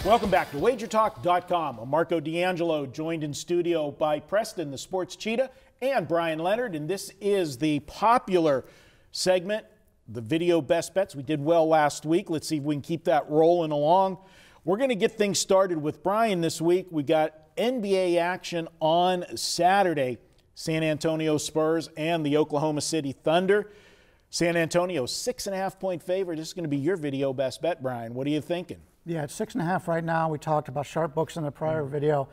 Welcome back to WagerTalk.com. I'm Marco D'Angelo, joined in studio by Preston, the sports cheetah, and Bryan Leonard. And this is the popular segment, the video best bets. We did well last week. Let's see if we can keep that rolling along. We're going to get things started with Bryan this week. We got NBA action on Saturday. San Antonio Spurs and the Oklahoma City Thunder. San Antonio, 6.5-point favorite. This is going to be your video best bet, Bryan. What are you thinking? Yeah, it's 6.5 right now. We talked about sharp books in the prior video.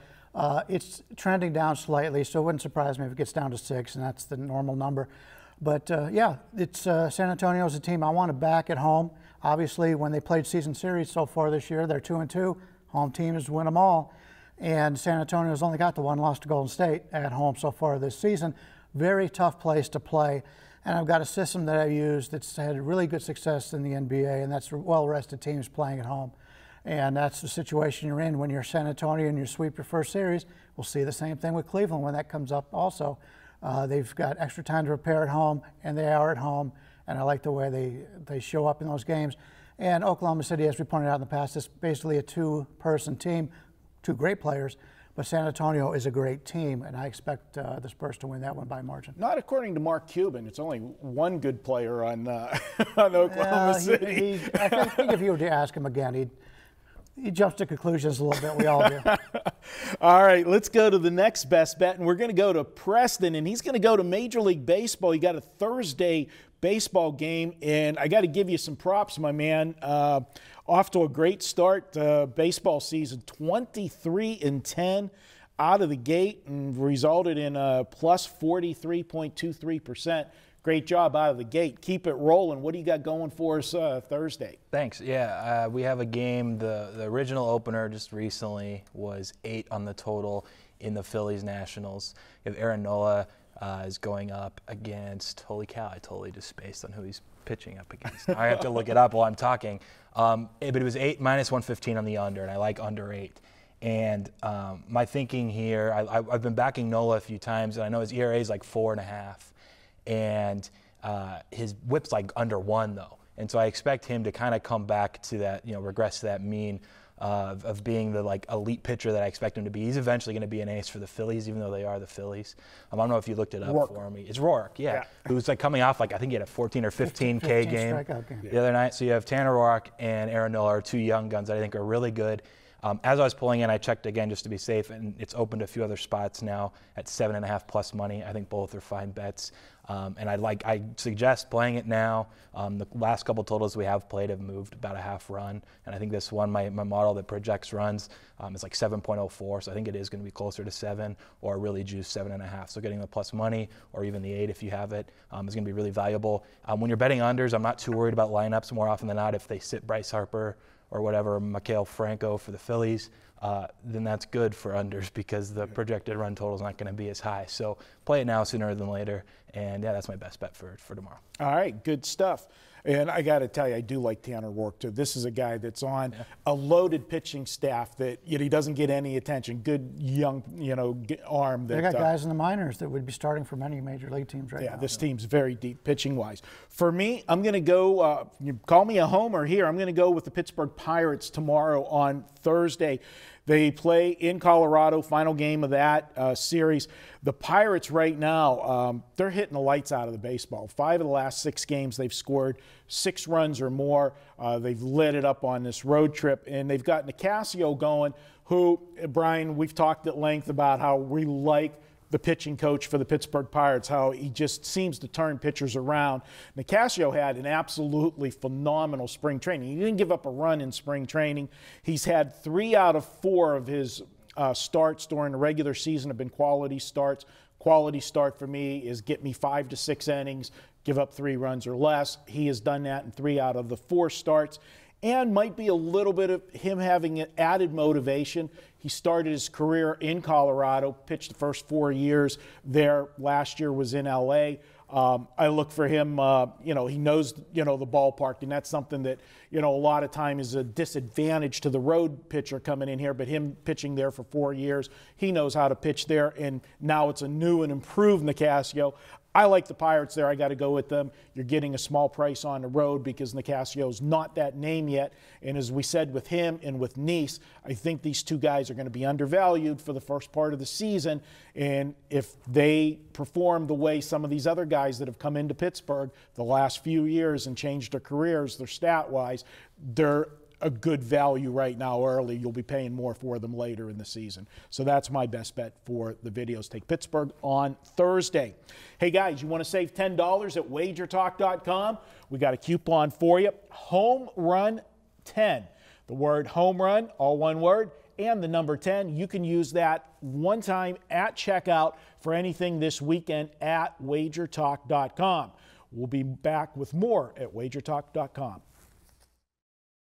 It's trending down slightly, so it wouldn't surprise me if it gets down to 6, and that's the normal number. But yeah, it's San Antonio's a team I want to back at home. Obviously, when they played season series so far this year, they're 2-2. Home team is win them all. And San Antonio's only got the one loss to Golden State at home so far this season. Very tough place to play. And I've got a system that I've used that's had really good success in the NBA, and that's well-rested teams playing at home. And that's the situation you're in when you're San Antonio and you sweep your first series. We'll see the same thing with Cleveland when that comes up also. They've got extra time to prepare at home, and they are at home. And I like the way they show up in those games. And Oklahoma City, as we pointed out in the past, is basically a two-person team, two great players. But San Antonio is a great team, and I expect the Spurs to win that one by margin. Not according to Mark Cuban. It's only one good player on Oklahoma City. I think if you were to ask him again, he jumps to conclusions a little bit. We all do. All right, let's go to the next best bet, and we're going to go to Preston, and he's going to go to Major League Baseball. You got a Thursday baseball game, and I got to give you some props, my man. Off to a great start, baseball season, 23-10 out of the gate, and resulted in a plus 43.23%. Great job out of the gate. Keep it rolling. What do you got going for us Thursday? Thanks. Yeah, we have a game. The original opener just recently was 8 on the total in the Phillies Nationals. If Aaron Nola is going up against, holy cow, I totally just spaced on who he's pitching up against. I have to look it up while I'm talking. But it was 8 minus 115 on the under, and I like under 8. And my thinking here, I've been backing Nola a few times, and I know his ERA is like 4.5. And his whip's like under 1 though, and so I expect him to kind of come back to that, regress to that mean of being the like elite pitcher that I expect him to be. He's eventually going to be an ace for the Phillies, even though they are the Phillies. I don't know if you looked it up for me. It's Rourke, yeah. Who's like coming off like I think he had a 14 or 15 game the other night. So you have Tanner Rourke and Aaron Nola, are two young guns that I think are really good. As I was pulling in, I checked again just to be safe, and it's opened a few other spots now at 7.5 plus money. I think both are fine bets, and I suggest playing it now. The last couple totals we have played have moved about a half run, and I think this one, my model that projects runs, is like 7.04, so I think it is going to be closer to 7 or really juice 7.5. So getting the plus money or even the 8 if you have it is going to be really valuable. When you're betting unders, I'm not too worried about lineups. More often than not, if they sit Bryce Harper or whatever, Maikel Franco for the Phillies, then that's good for unders because the projected run total is not going to be as high. So play it now sooner than later, and yeah, that's my best bet for tomorrow. All right, good stuff. And I got to tell you, I do like Tanner Rourke too. This is a guy that's on a loaded pitching staff that he doesn't get any attention. Good young, arm. They got guys in the minors that would be starting for many major league teams right now. Yeah, this team's very deep pitching wise. For me, I'm going to go. You call me a homer here. I'm going to go with the Pittsburgh Pirates tomorrow on Thursday. They play in Colorado, final game of that series. The Pirates right now, they're hitting the lights out of the baseball. 5 of the last 6 games, they've scored 6 runs or more. They've lit it up on this road trip, and they've got Nicasio going, who, Bryan, we've talked at length about how we like the pitching coach for the Pittsburgh Pirates, how he just seems to turn pitchers around. Nicasio had an absolutely phenomenal spring training. He didn't give up a run in spring training. He's had 3 out of 4 of his starts during the regular season have been quality starts. Quality start for me is get me 5 to 6 innings, give up 3 runs or less. He has done that in 3 out of the 4 starts. And might be a little bit of him having an added motivation. He started his career in Colorado, pitched the first 4 years there. Last year was in L.A. I look for him, he knows, the ballpark, and that's something that, a lot of time is a disadvantage to the road pitcher coming in here, but him pitching there for 4 years, he knows how to pitch there, and now it's a new and improved Nicasio. I like the Pirates there. I got to go with them. You're getting a small price on the road because Nicasio's not that name yet. And as we said with him and with Nice, I think these two guys are going to be undervalued for the first part of the season. And if they perform the way some of these other guys that have come into Pittsburgh the last few years and changed their careers, their stat-wise, they're a good value right now early. You'll be paying more for them later in the season. So that's my best bet for the videos. Take Pittsburgh on Thursday. Hey guys, you want to save $10 at wagertalk.com? We got a coupon for you. Home Run 10. The word home run, all one word, and the number 10. You can use that one time at checkout for anything this weekend at wagertalk.com. We'll be back with more at wagertalk.com.